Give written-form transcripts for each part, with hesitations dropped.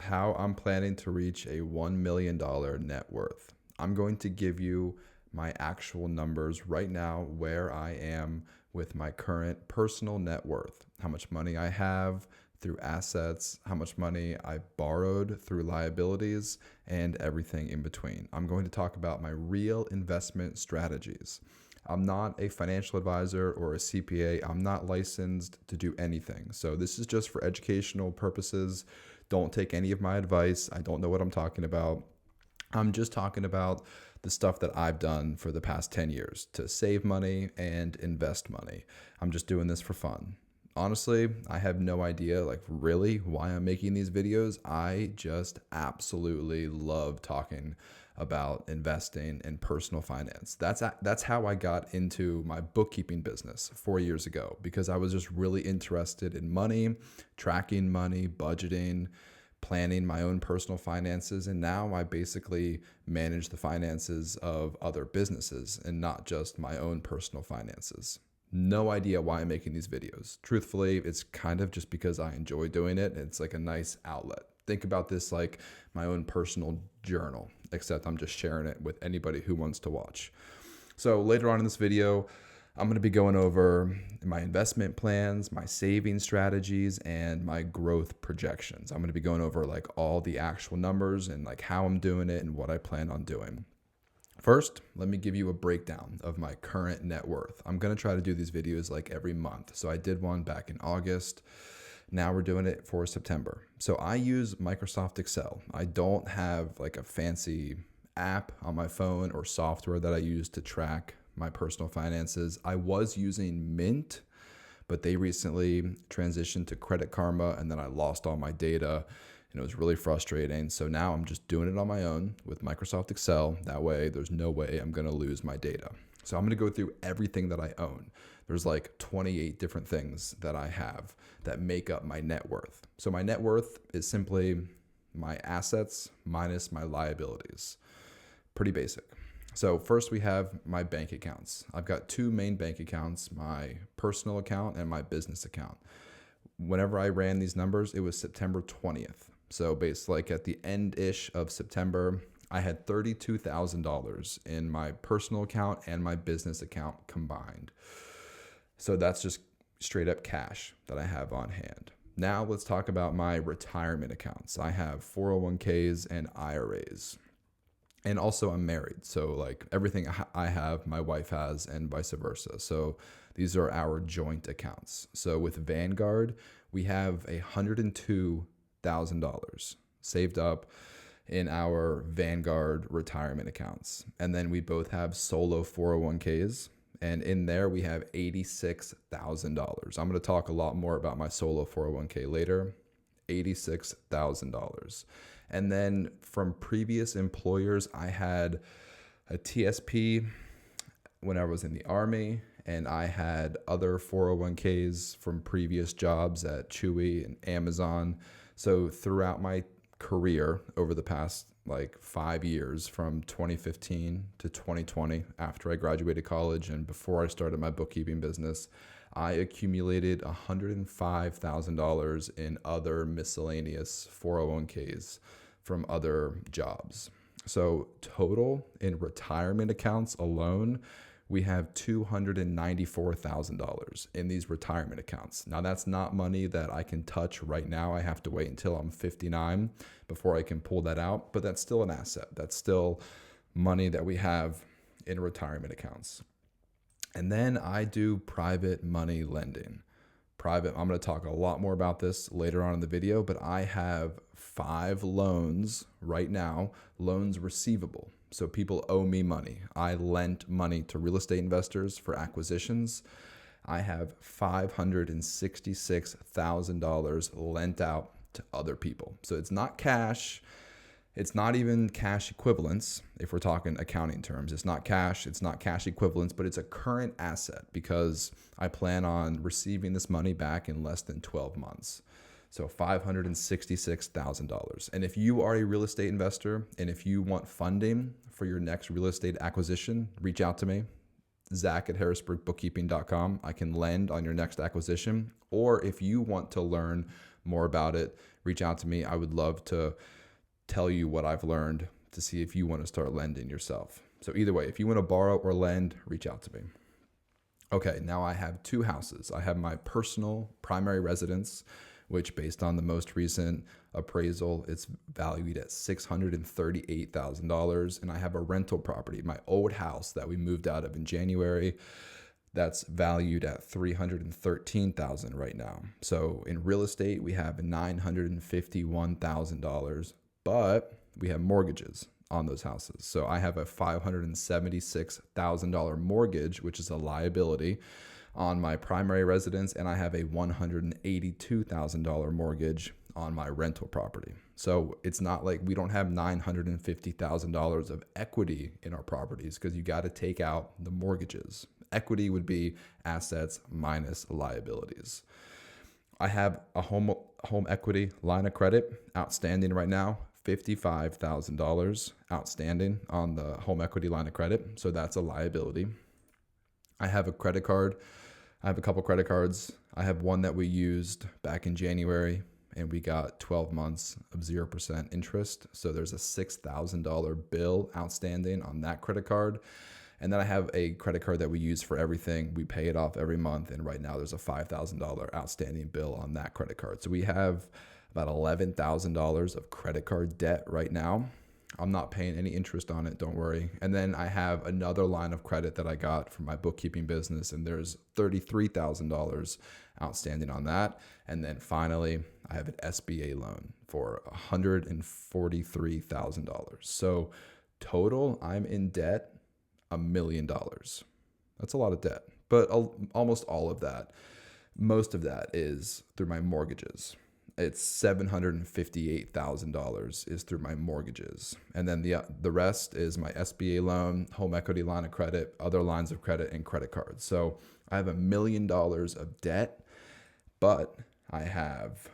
how I'm planning to reach a $1 million net worth. I'm going to give you my actual numbers right now, where I am with my current personal net worth, how much money I have through assets, how much money I borrowed through liabilities, and everything in between. I'm going to talk about my real investment strategies. I'm not a financial advisor or a CPA. I'm not licensed to do anything. So this is just for educational purposes. Don't take any of my advice. I don't know what I'm talking about. I'm just talking about the stuff that I've done for the past 10 years to save money and invest money. I'm just doing this for fun. Honestly, I have no idea, like, really why I'm making these videos. I just absolutely love talking about investing and personal finance. That's how I got into my bookkeeping business 4 years ago, because I was just really interested in money, tracking money, budgeting, planning my own personal finances. And now I basically manage the finances of other businesses and not just my own personal finances. No idea why I'm making these videos. Truthfully, it's kind of just because I enjoy doing it. It's like a nice outlet. Think about this like my own personal journal, except I'm just sharing it with anybody who wants to watch. So later on in this video, I'm going to be going over my investment plans, my saving strategies, and my growth projections. I'm going to be going over like all the actual numbers and like how I'm doing it and what I plan on doing. First, let me give you a breakdown of my current net worth. I'm going to try to do these videos like every month. So I did one back in August. Now we're doing it for September. So I use Microsoft Excel. I don't have like a fancy app on my phone or software that I use to track my personal finances. I was using Mint, but they recently transitioned to Credit Karma, and then I lost all my data, and it was really frustrating. So now I'm just doing it on my own with Microsoft Excel. That way, there's no way I'm going to lose my data. So I'm going to go through everything that I own. There's like 28 different things that I have that make up my net worth. So my net worth is simply my assets minus my liabilities. Pretty basic. So first we have my bank accounts. I've got two main bank accounts, my personal account and my business account. Whenever I ran these numbers, it was September 20th. So basically like at the end-ish of September, I had $32,000 in my personal account and my business account combined. So that's just straight up cash that I have on hand. Now let's talk about my retirement accounts. I have 401ks and IRAs. And also I'm married. So like everything I have, my wife has, and vice versa. So these are our joint accounts. So with Vanguard, we have $102,000 saved up in our Vanguard retirement accounts. And then we both have solo 401ks. And in there, we have $86,000. I'm going to talk a lot more about my solo 401k later. $86,000. And then from previous employers, I had a TSP when I was in the Army, and I had other 401ks from previous jobs at Chewy and Amazon. So throughout my career over the past like 5 years, from 2015 to 2020, after I graduated college and before I started my bookkeeping business, I accumulated $105,000 in other miscellaneous 401ks from other jobs. So total in retirement accounts alone, we have $294,000 in these retirement accounts. Now that's not money that I can touch right now. I have to wait until I'm 59 before I can pull that out, but that's still an asset. That's still money that we have in retirement accounts. And then I do private money lending. I'm going to talk a lot more about this later on in the video, but I have 5 loans right now, loans receivable. So people owe me money. I lent money to real estate investors for acquisitions. I have $566,000 lent out to other people. So it's not cash. It's not even cash equivalents. If we're talking accounting terms, it's not cash equivalents, but it's a current asset because I plan on receiving this money back in less than 12 months. So $566,000. And if you are a real estate investor and if you want funding for your next real estate acquisition, reach out to me, Zach@harrisburgbookkeeping.com. I can lend on your next acquisition. Or if you want to learn more about it, reach out to me. I would love to tell you what I've learned to see if you want to start lending yourself. So either way, if you want to borrow or lend, reach out to me. Okay, now I have two houses. I have my personal primary residence, which based on the most recent appraisal, it's valued at $638,000. And I have a rental property, my old house that we moved out of in January, that's valued at $313,000 right now. So in real estate, we have $951,000, but we have mortgages on those houses. So I have a $576,000 mortgage, which is a liability on my primary residence, and I have a $182,000 mortgage on my rental property. So it's not like we don't have $950,000 of equity in our properties, because you got to take out the mortgages. Equity would be assets minus liabilities. I have a home equity line of credit outstanding right now, $55,000 outstanding on the home equity line of credit. So that's a liability. I have a credit card. I have a couple credit cards. I have one that we used back in January, and we got 12 months of 0% interest. So there's a $6,000 bill outstanding on that credit card. And then I have a credit card that we use for everything. We pay it off every month. And right now there's a $5,000 outstanding bill on that credit card. So we have about $11,000 of credit card debt right now. I'm not paying any interest on it, don't worry. And then I have another line of credit that I got from my bookkeeping business, and there's $33,000 outstanding on that. And then finally, I have an SBA loan for $143,000. So total, I'm in debt $1 million. That's a lot of debt, but almost all of that, most of that is through my mortgages. It's $758,000 is through my mortgages. And then the rest is my SBA loan, home equity line of credit, other lines of credit, and credit cards. So I have $1 million of debt, but I have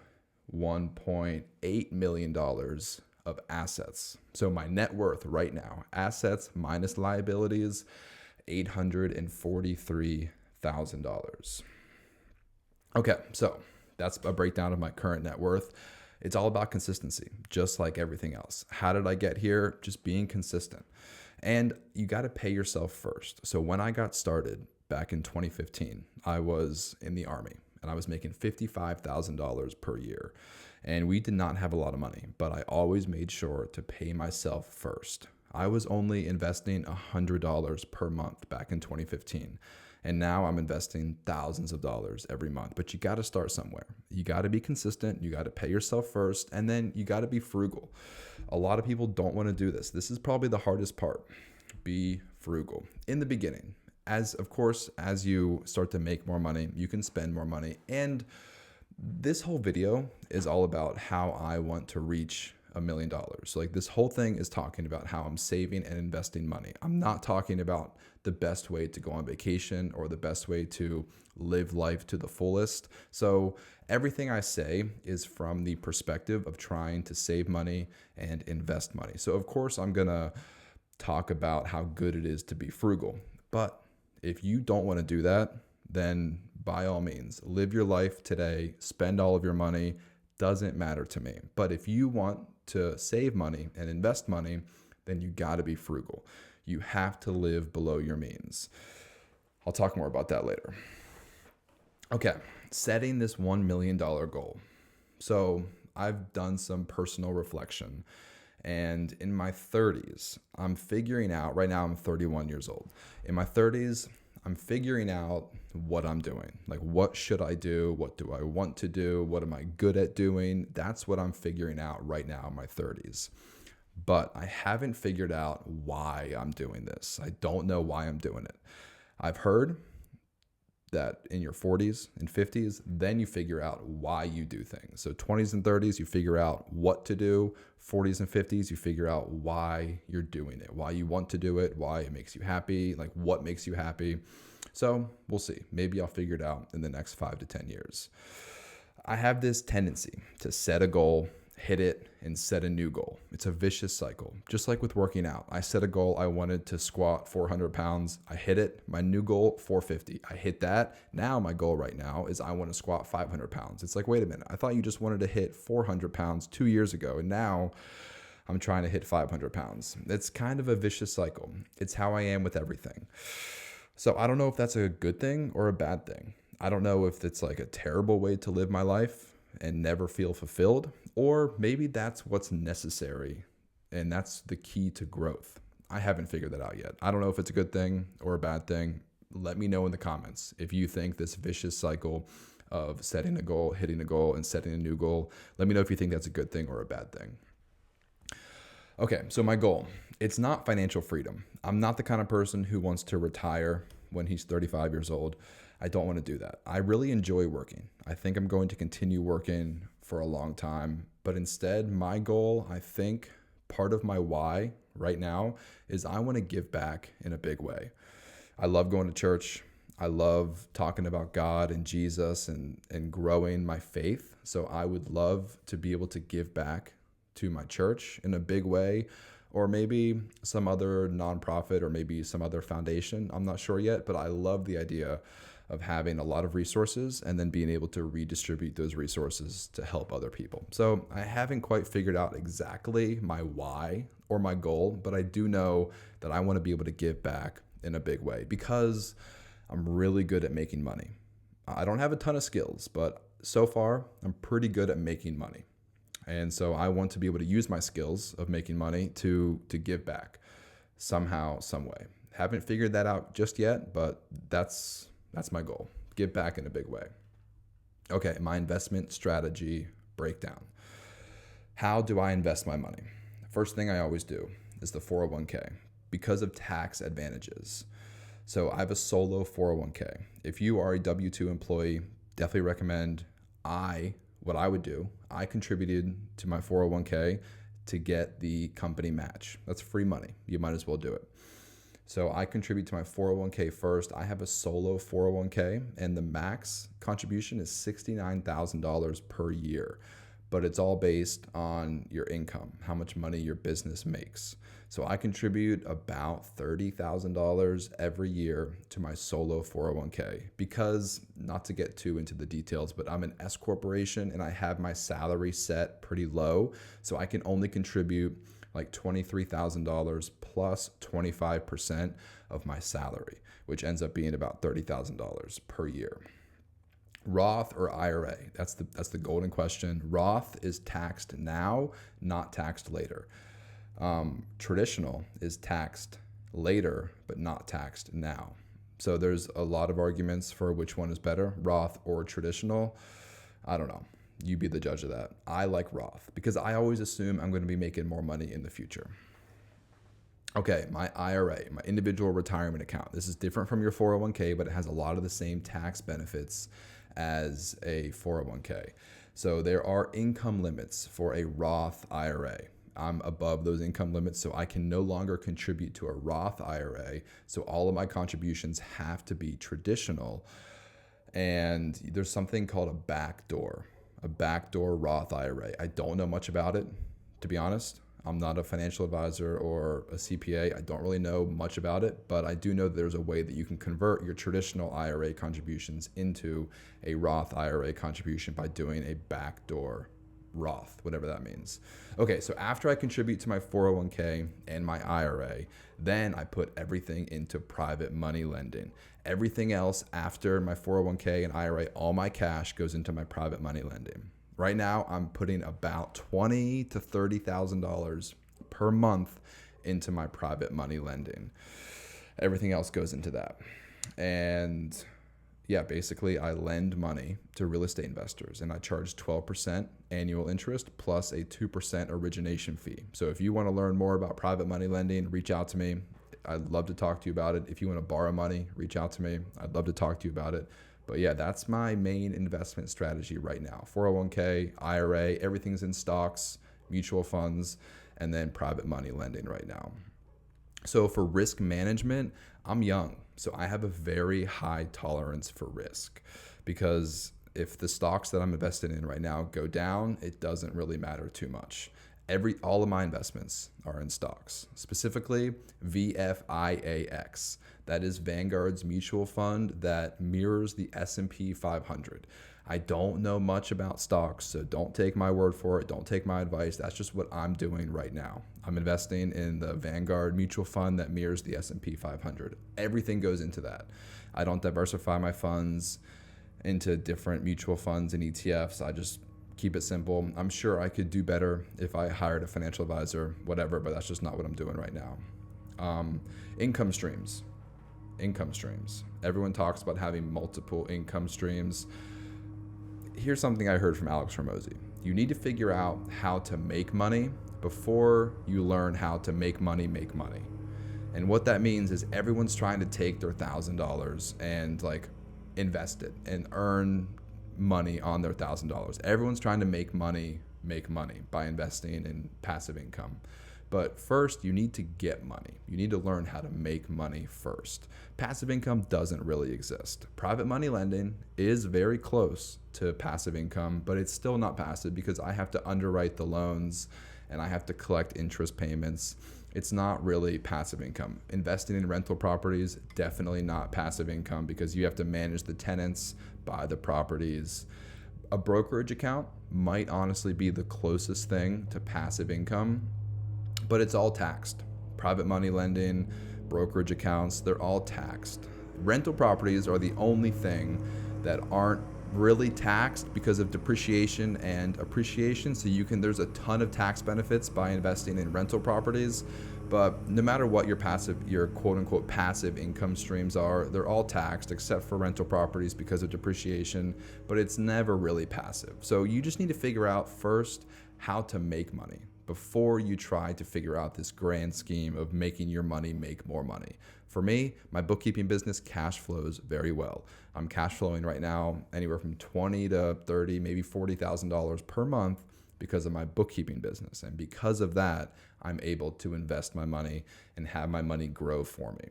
$1.8 million of assets. So my net worth right now, assets minus liabilities, $843,000. Okay, so that's a breakdown of my current net worth. It's all about consistency, just like everything else. How did I get here? Just being consistent. And you got to pay yourself first. So when I got started back in 2015, I was in the Army and I was making $55,000 per year. And we did not have a lot of money, but I always made sure to pay myself first. I was only investing $100 per month back in 2015. And now I'm investing thousands of dollars every month. But you got to start somewhere. You got to be consistent. You got to pay yourself first. And then you got to be frugal. A lot of people don't want to do this. This is probably the hardest part. Be frugal in the beginning. As you start to make more money, you can spend more money. And this whole video is all about how I want to reach $1 million. So like this whole thing is talking about how I'm saving and investing money. I'm not talking about the best way to go on vacation or the best way to live life to the fullest. So everything I say is from the perspective of trying to save money and invest money. So of course I'm going to talk about how good it is to be frugal. But if you don't want to do that, then by all means, live your life today, spend all of your money, doesn't matter to me. But if you want to save money and invest money, then you got to be frugal. You have to live below your means. I'll talk more about that later. Okay, setting this $1 million goal. So I've done some personal reflection. And in my 30s, I'm figuring out, right now I'm 31 years old. In my 30s, I'm figuring out what I'm doing. Like, what should I do? What do I want to do? What am I good at doing? That's what I'm figuring out right now in my 30s. But I haven't figured out why I'm doing this. I don't know why I'm doing it. I've heard that in your 40s and 50s, then you figure out why you do things. So 20s and 30s, you figure out what to do. 40s and 50s, you figure out why you're doing it, why you want to do it, why it makes you happy, like what makes you happy. So we'll see. Maybe I'll figure it out in the next 5 to 10 years. I have this tendency to set a goal hit it, and set a new goal. It's a vicious cycle. Just like with working out, I set a goal. I wanted to squat 400 pounds. I hit it. My new goal, 450. I hit that. Now my goal right now is I want to squat 500 pounds. It's like, wait a minute. I thought you just wanted to hit 400 pounds 2 years ago. And now I'm trying to hit 500 pounds. It's kind of a vicious cycle. It's how I am with everything. So I don't know if that's a good thing or a bad thing. I don't know if it's like a terrible way to live my life and never feel fulfilled, or maybe that's what's necessary and that's the key to growth. I haven't figured that out yet. I don't know if it's a good thing or a bad thing. Let me know in the comments if you think this vicious cycle of setting a goal, hitting a goal, and setting a new goal. Let me know if you think that's a good thing or a bad thing. Okay, so my goal, it's not financial freedom. I'm not the kind of person who wants to retire when he's 35 years old. I don't want to do that. I really enjoy working. I think I'm going to continue working for a long time, but instead my goal, I think part of my why right now is I want to give back in a big way. I love going to church. I love talking about God and Jesus and growing my faith. So I would love to be able to give back to my church in a big way, or maybe some other nonprofit or maybe some other foundation. I'm not sure yet, but I love the idea of having a lot of resources and then being able to redistribute those resources to help other people. So I haven't quite figured out exactly my why or my goal, but I do know that I want to be able to give back in a big way because I'm really good at making money. I don't have a ton of skills, but so far I'm pretty good at making money. And so I want to be able to use my skills of making money to give back somehow, some way. Haven't figured that out just yet, but that's my goal. Give back in a big way. Okay, my investment strategy breakdown. How do I invest my money? First thing I always do is the 401k because of tax advantages. So I have a solo 401k. If you are a W-2 employee, definitely recommend what I would do, I contributed to my 401k to get the company match. That's free money. You might as well do it. So I contribute to my 401k first. I have a solo 401k and the max contribution is $69,000 per year, but it's all based on your income, how much money your business makes. So I contribute about $30,000 every year to my solo 401k because, not to get too into the details, but I'm an S corporation and I have my salary set pretty low. So I can only contribute like $23,000 plus 25% of my salary, which ends up being about $30,000 per year. Roth or IRA? That's the golden question. Roth is taxed now, not taxed later. Traditional is taxed later, but not taxed now. So there's a lot of arguments for which one is better, Roth or traditional. I don't know. You be the judge of that. I like Roth because I always assume I'm going to be making more money in the future. Okay, my IRA, my individual retirement account. This is different from your 401k, but it has a lot of the same tax benefits as a 401k. So there are income limits for a Roth IRA. I'm above those income limits, so I can no longer contribute to a Roth IRA. So all of my contributions have to be traditional. And there's something called a backdoor Roth IRA. I don't know much about it, to be honest. I'm not a financial advisor or a CPA. I don't really know much about it, but I do know that there's a way that you can convert your traditional IRA contributions into a Roth IRA contribution by doing a backdoor Roth, whatever that means. Okay, so after I contribute to my 401k and my IRA, then I put everything into private money lending. Everything else after my 401k and IRA, all my cash goes into my private money lending. Right now, I'm putting about $20,000 to $30,000 per month into my private money lending. Everything else goes into that. And yeah, basically I lend money to real estate investors and I charge 12% annual interest plus a 2% origination fee. So if you want to learn more about private money lending, reach out to me. I'd love to talk to you about it. If you want to borrow money, reach out to me. I'd love to talk to you about it. But yeah, that's my main investment strategy right now. 401k, IRA, everything's in stocks, mutual funds, and then private money lending right now. So for risk management, I'm young. So I have a very high tolerance for risk because If the stocks that I'm invested in right now go down, it doesn't really matter too much. All of my investments are in stocks, specifically VFIAX. That is Vanguard's mutual fund that mirrors the S&P 500. I don't know much about stocks, so don't take my word for it. Don't take my advice. That's just what I'm doing right now. I'm investing in the Vanguard mutual fund that mirrors the S&P 500. Everything goes into that. I don't diversify my funds into different mutual funds and ETFs. I just keep it simple. I'm sure I could do better if I hired a financial advisor, whatever, but that's just not what I'm doing right now. Income streams. Everyone talks about having multiple income streams. Here's something I heard from Alex Hormozy. You need to figure out how to make money before you learn how to make money make money. And what that means is everyone's trying to take their $1,000 and invest it and earn money on their $1,000. Everyone's trying to make money by investing in passive income. But first, you need to get money. You need to learn how to make money first. Passive income doesn't really exist. Private money lending is very close to passive income, but it's still not passive because I have to underwrite the loans and I have to collect interest payments. It's not really passive income. Investing in rental properties, definitely not passive income because you have to manage the tenants, buy the properties. A brokerage account might honestly be the closest thing to passive income, but it's all taxed. Private money lending, brokerage accounts, they're all taxed. Rental properties are the only thing that aren't really taxed because of depreciation and appreciation. So there's a ton of tax benefits by investing in rental properties, but no matter what your quote unquote passive income streams are, they're all taxed except for rental properties because of depreciation, but it's never really passive. So you just need to figure out first how to make money before you try to figure out this grand scheme of making your money make more money. For me, my bookkeeping business cash flows very well. I'm cash flowing right now anywhere from $20,000 to $30,000, maybe $40,000 per month because of my bookkeeping business. And because of that, I'm able to invest my money and have my money grow for me.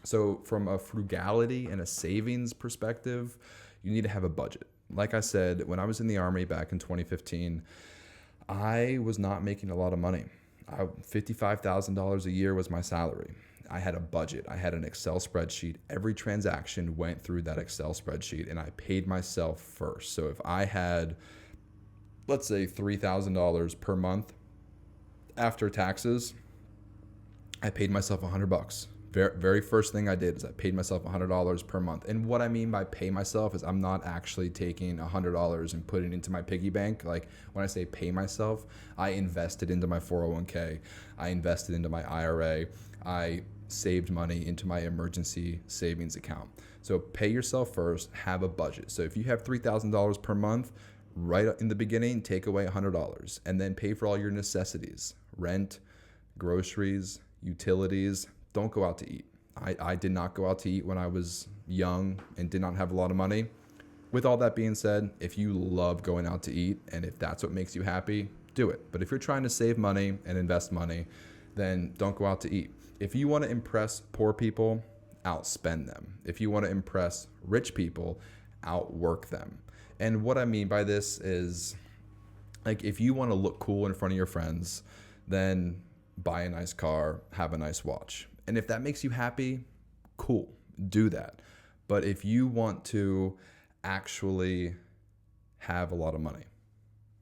So from a frugality and a savings perspective, you need to have a budget. Like I said, when I was in the Army back in 2015, I was not making a lot of money. $55,000 a year was my salary. I had a budget. I had an Excel spreadsheet. Every transaction went through that Excel spreadsheet and I paid myself first. So if I had, let's say $3,000 per month after taxes, I paid myself $100. Very first thing I did is I paid myself $100 per month. And what I mean by pay myself is I'm not actually taking $100 and putting it into my piggy bank. Like when I say pay myself, I invested into my 401k. I invested into my IRA. I saved money into my emergency savings account. So pay yourself first, have a budget. So if you have $3,000 per month, right in the beginning, take away $100 and then pay for all your necessities, rent, groceries, utilities. Don't go out to eat. I did not go out to eat when I was young and did not have a lot of money. With all that being said, if you love going out to eat and if that's what makes you happy, do it. But if you're trying to save money and invest money, then don't go out to eat. If you want to impress poor people, outspend them. If you want to impress rich people, outwork them. And what I mean by this is, like, if you want to look cool in front of your friends, then buy a nice car, have a nice watch. And if that makes you happy, cool, do that. But if you want to actually have a lot of money,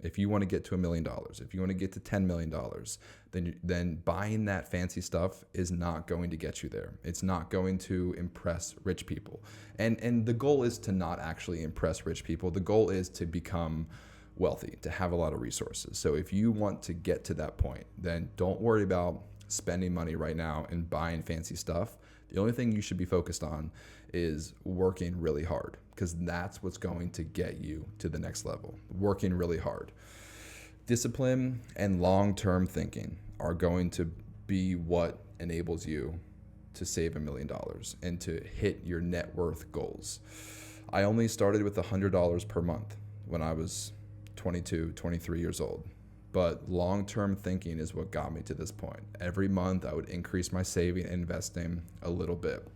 if you want to get to $1 million, if you want to get to $10 million, then buying that fancy stuff is not going to get you there. It's not going to impress rich people. And the goal is to not actually impress rich people. The goal is to become wealthy, to have a lot of resources. So if you want to get to that point, then don't worry about spending money right now and buying fancy stuff. The only thing you should be focused on is working really hard, because that's what's going to get you to the next level. Working really hard. Discipline and long-term thinking are going to be what enables you to save $1 million and to hit your net worth goals. I only started with $100 per month when I was 22, 23 years old. But long-term thinking is what got me to this point. Every month I would increase my saving and investing a little bit.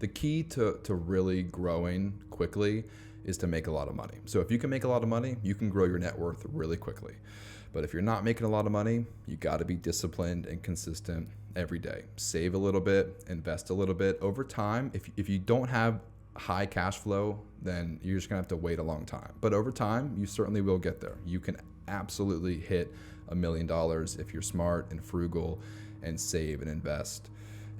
The key to really growing quickly is to make a lot of money. So if you can make a lot of money, you can grow your net worth really quickly. But if you're not making a lot of money, you got to be disciplined and consistent every day. Save a little bit, invest a little bit. Over time, if you don't have high cash flow, then you're just gonna have to wait a long time. But over time, you certainly will get there. You can absolutely hit $1 million if you're smart and frugal and save and invest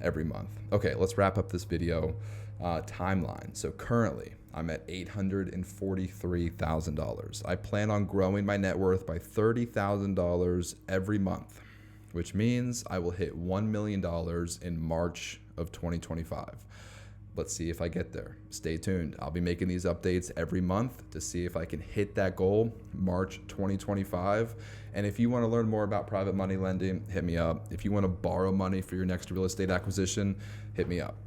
every month. Okay, let's wrap up this video. Timeline. So currently, I'm at $843,000. I plan on growing my net worth by $30,000 every month, which means I will hit $1 million in March of 2025. Let's see if I get there. Stay tuned. I'll be making these updates every month to see if I can hit that goal March 2025. And if you want to learn more about private money lending, hit me up. If you want to borrow money for your next real estate acquisition, hit me up.